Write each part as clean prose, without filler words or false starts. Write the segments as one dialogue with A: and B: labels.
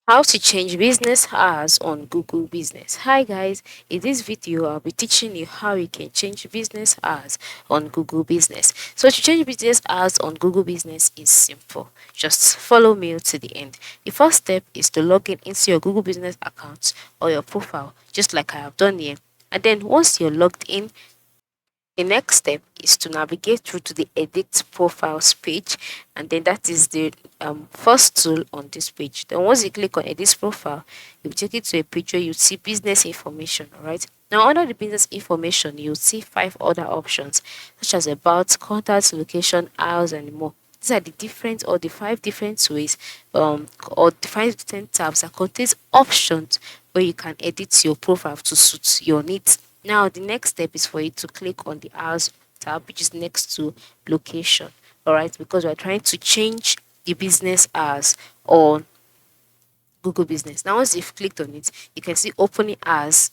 A: How to change business hours on Google Business. Hi guys, in this video I'll be teaching you how you can change business hours on Google Business. So to change business hours on Google Business is simple. Just follow me to the end. The first step is to log in into your Google Business account or your profile, just like I have done here. And then once you're logged in, the next step is to navigate through to the edit profiles page, and then that is the first tool on this page. Then once you click on edit profile, you take it to a page where you see business information. All right. Now under the business information, you'll see five other options such as about, contact, location, hours, and more. These are the different or the five different ways or the five different tabs that contains options where you can edit your profile to suit your needs. Now, the next step is for you to click on the hours tab, which is next to location. All right, because we're trying to change the business hours on Google Business. Now, once you've clicked on it, you can see opening hours.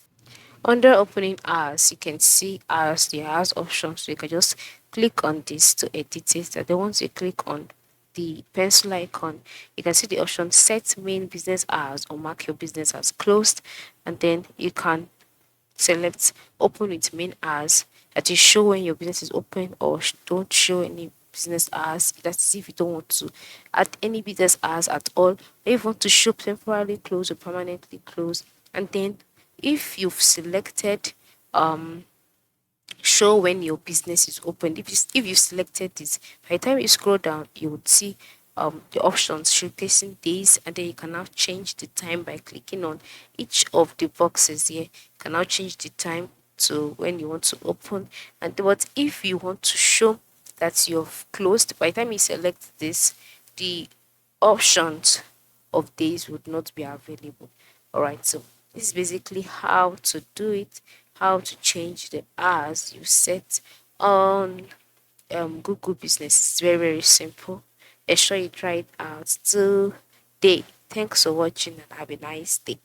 A: Under opening hours, you can see hours, the hours option. So you can just click on this to edit it. And then once you click on the pencil icon, you can see the option set main business hours or mark your business as closed. And then you can select open with main hours that is show when your business is open or don't show any business hours. That's if you don't want to add any business hours at all, or if you want to show temporarily close or permanently close. And then if you've selected um show when your business is open, if you selected this, by the time you scroll down you would see the options showcasing days, and then you can now change the time by clicking on each of the boxes here. You can now change the time to when you want to open. And but if you want to show that you've closed, by the time you select this, the options of days would not be available. All right, so this is basically how to do it, how to change the hours you set on Google Business. It's very, very simple. Ensure you try it out today. Thanks for watching and have a nice day.